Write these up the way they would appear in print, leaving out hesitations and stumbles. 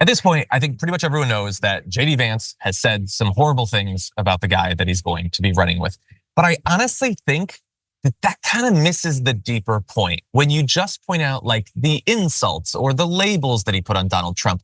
At this point, I think pretty much everyone knows that JD Vance has said some horrible things about the guy that he's going to be running with. But I honestly think that kind of misses the deeper point. When you just point out like the insults or the labels that he put on Donald Trump,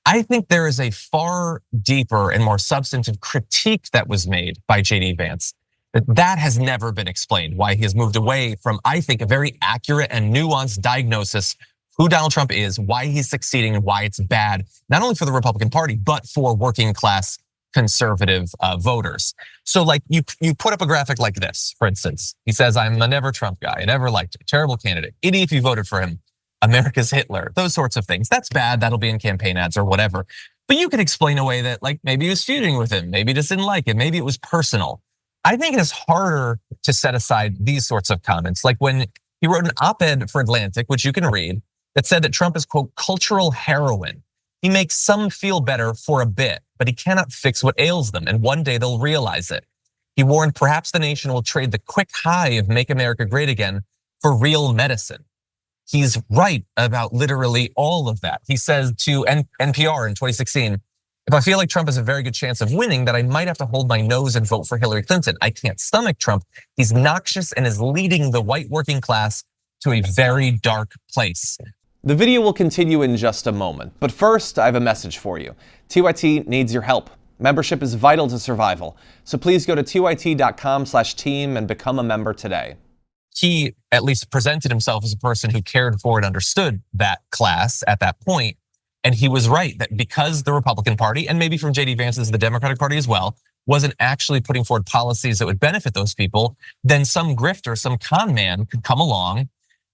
I think there is a far deeper and more substantive critique that was made by JD Vance that has never been explained. Why he has moved away from, I think, a very accurate and nuanced diagnosis who Donald Trump is, why he's succeeding, and why it's bad, not only for the Republican Party, but for working class conservative voters. So like you put up a graphic like this, for instance. He says, I'm a never Trump guy, I never liked him, terrible candidate, idiot if you voted for him, America's Hitler, those sorts of things. That's bad, that'll be in campaign ads or whatever. But you could explain away that like maybe he was feuding with him, maybe he just didn't like him, maybe it was personal. I think it is harder to set aside these sorts of comments. Like when he wrote an op-ed for Atlantic, which you can read, that said that Trump is, quote, cultural heroin. He makes some feel better for a bit, but he cannot fix what ails them, and one day they'll realize it. He warned perhaps the nation will trade the quick high of Make America Great Again for real medicine. He's right about literally all of that. He says to NPR in 2016, if I feel like Trump has a very good chance of winning, that I might have to hold my nose and vote for Hillary Clinton. I can't stomach Trump. He's noxious and is leading the white working class to a very dark place. The video will continue in just a moment, but first I have a message for you. TYT needs your help. Membership is vital to survival, so please go to tyt.com/team and become a member today. He at least presented himself as a person who cared for and understood that class at that point. And he was right that because the Republican Party, and maybe from JD Vance's the Democratic Party as well, wasn't actually putting forward policies that would benefit those people, then some grifter, some con man could come along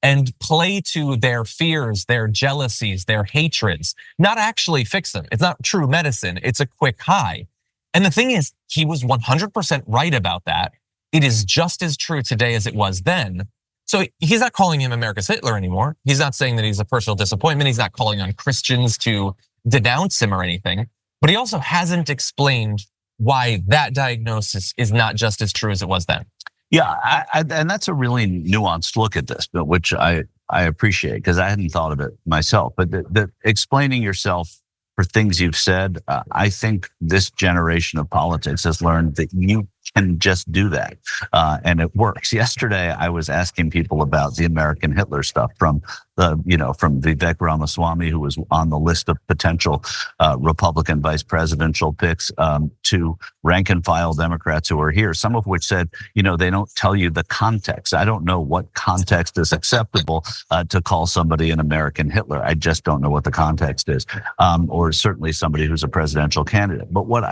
and play to their fears, their jealousies, their hatreds, not actually fix them. It's not true medicine, it's a quick high. And the thing is, he was 100% right about that. It is just as true today as it was then. So he's not calling him America's Hitler anymore. He's not saying that he's a personal disappointment. He's not calling on Christians to denounce him or anything. But he also hasn't explained why that diagnosis is not just as true as it was then. Yeah, and that's a really nuanced look at this, but which I appreciate because I hadn't thought of it myself. But the explaining yourself for things you've said, I think this generation of politics has learned that you can just do that, and it works. Yesterday, I was asking people about the American Hitler stuff from Vivek Ramaswamy, who was on the list of potential Republican vice presidential picks, to rank and file Democrats who are here, some of which said, they don't tell you the context. I don't know what context is acceptable to call somebody an American Hitler. I just don't know what the context is, or certainly somebody who's a presidential candidate. But what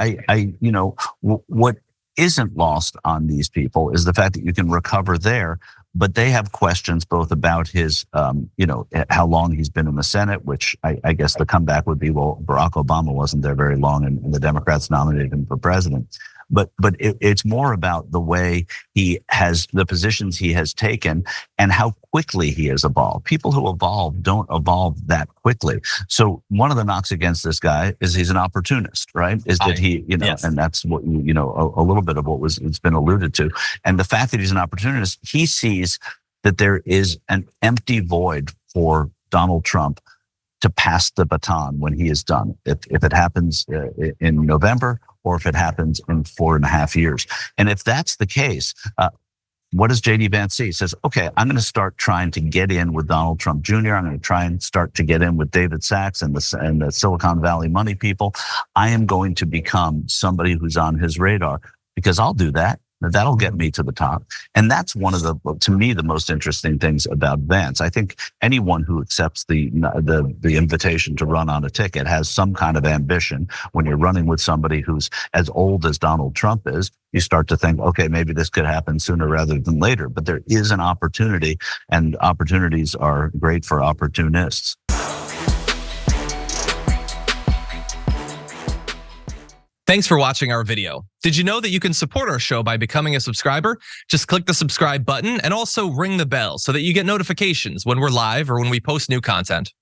what isn't lost on these people is the fact that you can recover there, but they have questions both about his, how long he's been in the Senate, which I guess the comeback would be, well, Barack Obama wasn't there very long and the Democrats nominated him for president. But it's more about the way he has, the positions he has taken and how quickly he has evolved. People who evolve don't evolve that quickly. So one of the knocks against this guy is he's an opportunist, right? Is that he, yes. And that's what, a little bit of it's been alluded to. And the fact that he's an opportunist, he sees that there is an empty void for Donald Trump to pass the baton when he is done. If it happens in November, or if it happens in 4.5 years. And if that's the case, what does JD Vance see? He says, okay, I'm going to start trying to get in with Donald Trump Jr. I'm going to try and start to get in with David Sachs and the Silicon Valley money people. I am going to become somebody who's on his radar because I'll do that. That'll get me to the top. And that's one of to me, the most interesting things about Vance. I think anyone who accepts the invitation to run on a ticket has some kind of ambition. When you're running with somebody who's as old as Donald Trump is, you start to think, okay, maybe this could happen sooner rather than later. But there is an opportunity, and opportunities are great for opportunists. Thanks for watching our video. Did you know that you can support our show by becoming a subscriber? Just click the subscribe button and also ring the bell so that you get notifications when we're live or when we post new content.